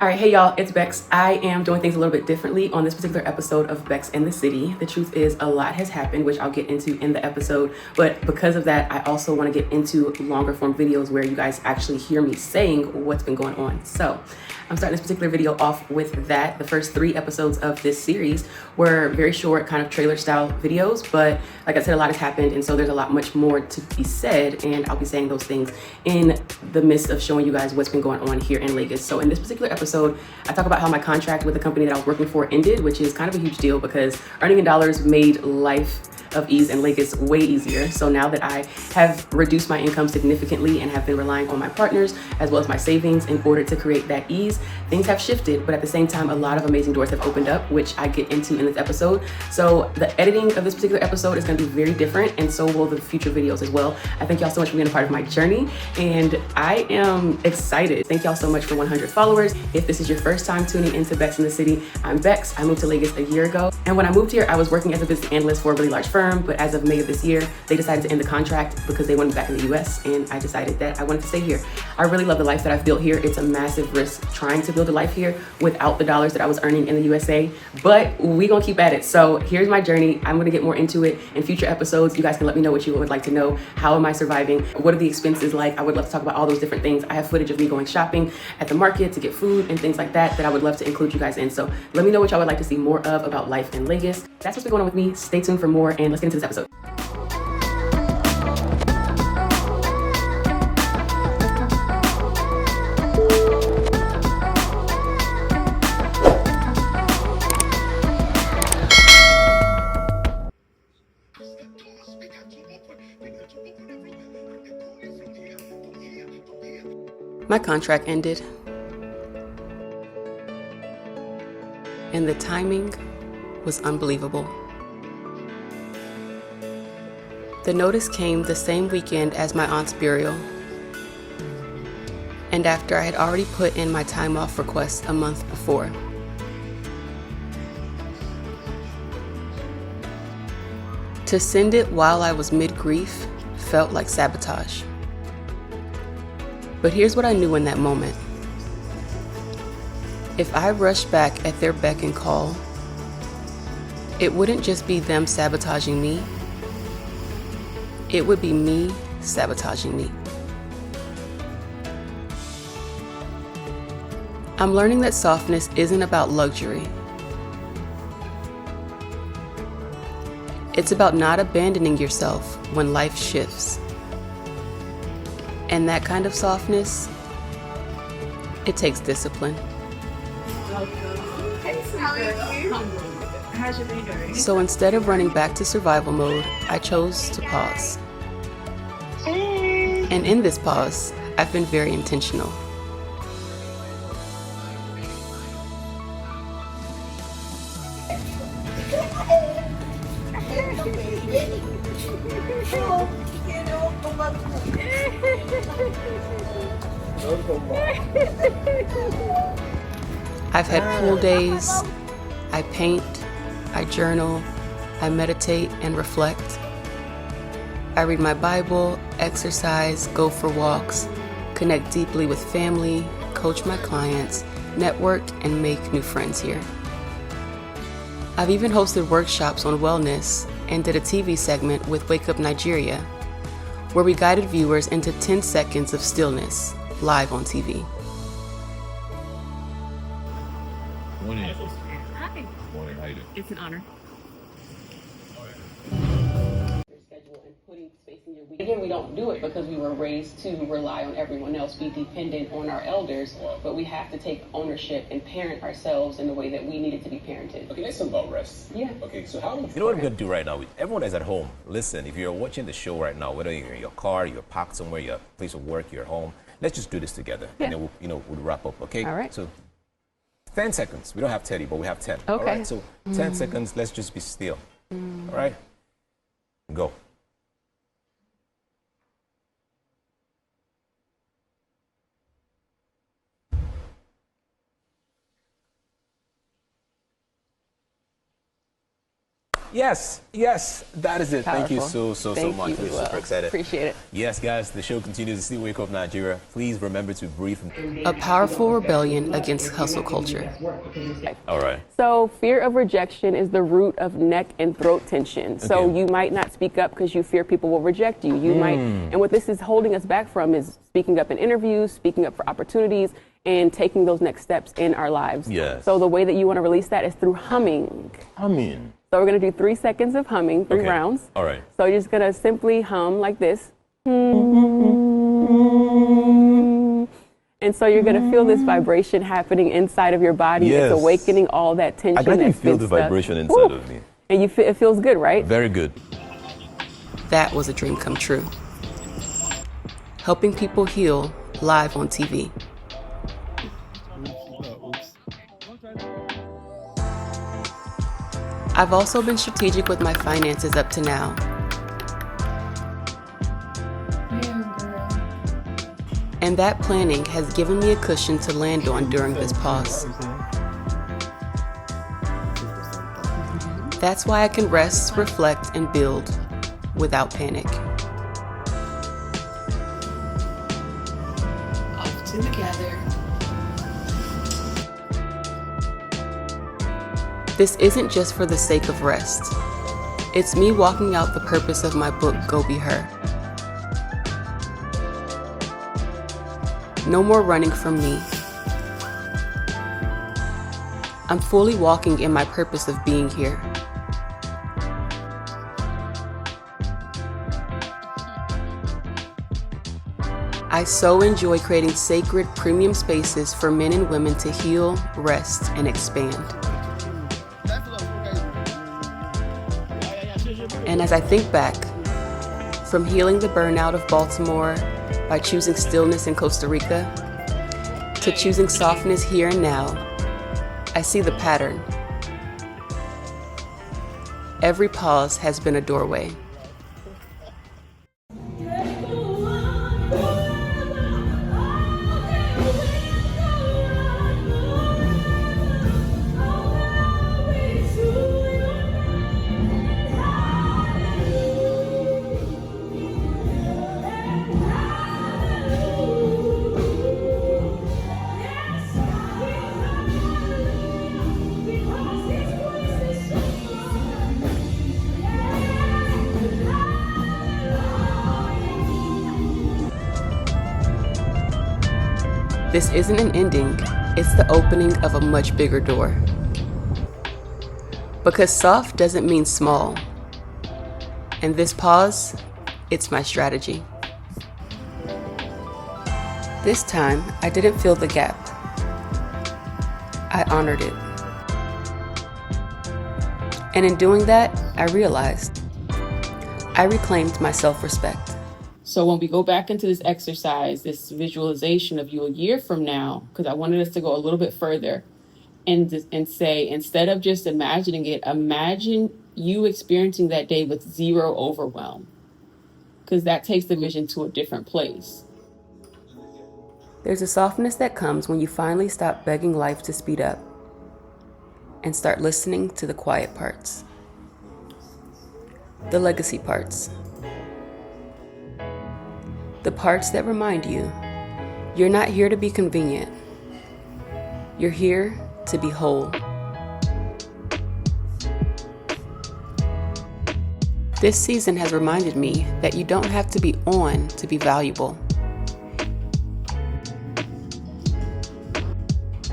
All right, hey y'all, it's Bex. I am doing things a little bit differently on this particular episode of Bex and the City. The truth is, a lot has happened, which I'll get into in the episode. But because of that, I also want to get into longer form videos where you guys actually hear me saying what's been going on. So I'm starting this particular video off with that. The first 3 episodes of this series were very short, kind of trailer style videos. But like I said, a lot has happened. And so there's a lot much more to be said. And I'll be saying those things in the midst of showing you guys what's been going on here in Lagos. So in this particular episode, I talk about how my contract with the company that I was working for ended, which is kind of a huge deal because earning in dollars made life of ease in Lagos way easier. So now that I have reduced my income significantly and have been relying on my partners as well as my savings in order to create that ease, things have shifted, but at the same time, a lot of amazing doors have opened up, which I get into in this episode. So the editing of this particular episode is going to be very different, and so will the future videos as well. I thank y'all so much for being a part of my journey, and I am excited. Thank y'all so much for 100 followers. If this is your first time tuning into Bex in the City, I'm Bex. I moved to Lagos a year ago, and when I moved here, I was working as a business analyst for a really large firm, but as of May of this year, they decided to end the contract because they wanted me back in the US, and I decided that I wanted to stay here. I really love the life that I've built here. It's a massive risk trying to build a life here without the dollars that I was earning in the USA, but we gonna keep at it. So here's my journey. I'm gonna get more into it in future episodes. You guys can let me know what you would like to know. How am I surviving? What are the expenses like? I would love to talk about all those different things. I have footage of me going shopping at the market to get food and things like that I would love to include you guys in. So let me know what y'all would like to see more of about life in Lagos. That's what's been going on with me. Stay tuned for more, and let's get into this episode. My contract ended, and the timing was unbelievable. The notice came the same weekend as my aunt's burial, and after I had already put in my time off request a month before. To send it while I was mid-grief felt like sabotage. But here's what I knew in that moment. If I rushed back at their beck and call, it wouldn't just be them sabotaging me, it would be me sabotaging me. I'm learning that softness isn't about luxury. It's about not abandoning yourself when life shifts. And that kind of softness, it takes discipline. How's your day going? So instead of running back to survival mode, I chose to pause. And in this pause, I've been very intentional. I've had pool days, I paint, I journal, I meditate and reflect. I read my Bible, exercise, go for walks, connect deeply with family, coach my clients, network, and make new friends here. I've even hosted workshops on wellness and did a TV segment with Wake Up Nigeria, where we guided viewers into 10 seconds of stillness, live on TV. Morning. Hi. Morning. How you doing? It's an honor. Again, we don't do it because we were raised to rely on everyone else, be dependent on our elders, but we have to take ownership and parent ourselves in the way that we needed to be parented. Okay, let's talk about rest. Yeah. Okay, so how do You know what I'm gonna do right now? Everyone that's at home, listen, if you're watching the show right now, whether you're in your car, you're parked somewhere, your place of work, you're home, let's just do this together. Yeah. And then we'll wrap up, okay? All right. So 10 seconds. We don't have 30, but we have 10. Okay. All right, so 10 seconds, let's just be still. All right? Go. Yes, that is it. Thank you Powerful. so Thank much. you. We're super excited. Appreciate it. Yes, guys, the show continues. Still Wake Up Nigeria. Please remember to breathe. A powerful rebellion against hustle culture. All right. So fear of rejection is the root of neck and throat tension. So Okay. you might not speak up because you fear people will reject you. You might, and what this is holding us back from is speaking up in interviews, speaking up for opportunities, and taking those next steps in our lives. Yes. So the way that you want to release that is through humming. So we're going to do 3 seconds of humming, 3 Okay. rounds. All right. So you're just going to simply hum like this. And so you're going to feel this vibration happening inside of your body. Yes. It's awakening all that tension. I can that's feel been the stuck. vibration inside Woo! of me. And it feels good, right? Very good. That was a dream come true. Helping people heal live on TV. I've also been strategic with my finances up to now. And that planning has given me a cushion to land on during this pause. That's why I can rest, reflect, and build without panic. Off together. This isn't just for the sake of rest. It's me walking out the purpose of my book, Go Be Her. No more running from me. I'm fully walking in my purpose of being here. I so enjoy creating sacred premium spaces for men and women to heal, rest, and expand. And as I think back, from healing the burnout of Baltimore by choosing stillness in Costa Rica, to choosing softness here and now, I see the pattern. Every pause has been a doorway. This isn't an ending, it's the opening of a much bigger door. Because soft doesn't mean small. And this pause, it's my strategy. This time, I didn't fill the gap. I honored it. And in doing that, I realized I reclaimed my self-respect. So when we go back into this exercise, this visualization of you a year from now, because I wanted us to go a little bit further and say, instead of just imagining it, imagine you experiencing that day with zero overwhelm, because that takes the vision to a different place. There's a softness that comes when you finally stop begging life to speed up and start listening to the quiet parts, the legacy parts. The parts that remind you, you're not here to be convenient. You're here to be whole. This season has reminded me that you don't have to be on to be valuable.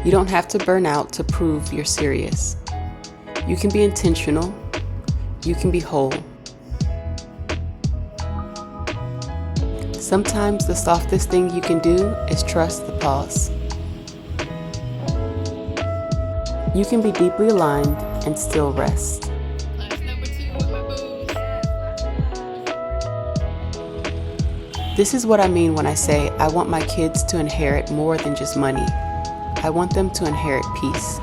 You don't have to burn out to prove you're serious. You can be intentional. You can be whole. Sometimes the softest thing you can do is trust the pause. You can be deeply aligned and still rest. This is what I mean when I say I want my kids to inherit more than just money. I want them to inherit peace.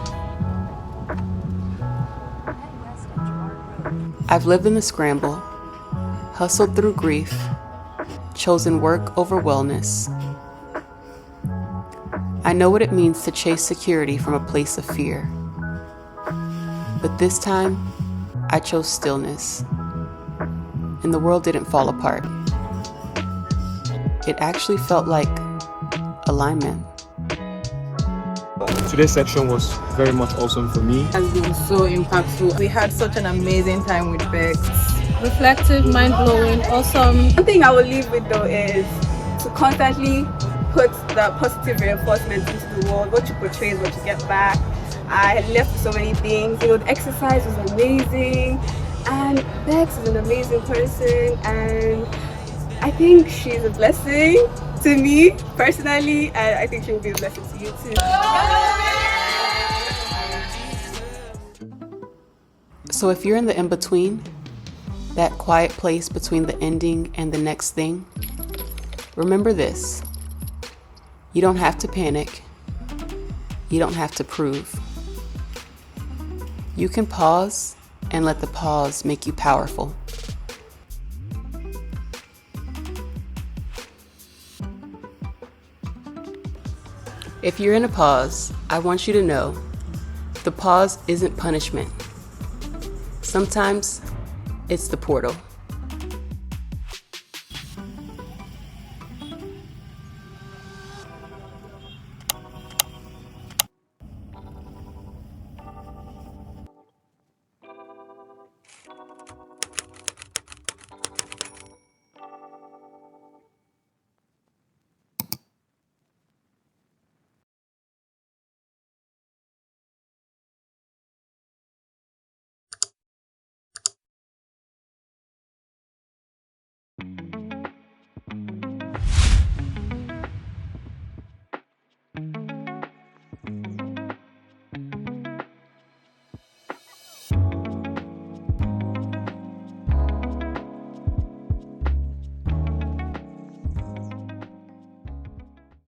I've lived in the scramble, hustled through grief, chosen work over wellness. I know what it means to chase security from a place of fear. But this time, I chose stillness, and the world didn't fall apart. It actually felt like alignment. Today's section was very much awesome for me. It has been so impactful. We had such an amazing time with Bex. Reflective, mind-blowing, awesome. One thing I will leave with though is to constantly put the positive reinforcement into the world. What you portray is what you get back. I had left so many things. You know, the exercise was amazing, and Bex is an amazing person, and I think she's a blessing to me personally, and I think she will be a blessing to you too. So if you're in the in-between, that quiet place between the ending and the next thing, remember this. You don't have to panic. You don't have to prove. You can pause and let the pause make you powerful. If you're in a pause, I want you to know the pause isn't punishment. Sometimes it's the portal.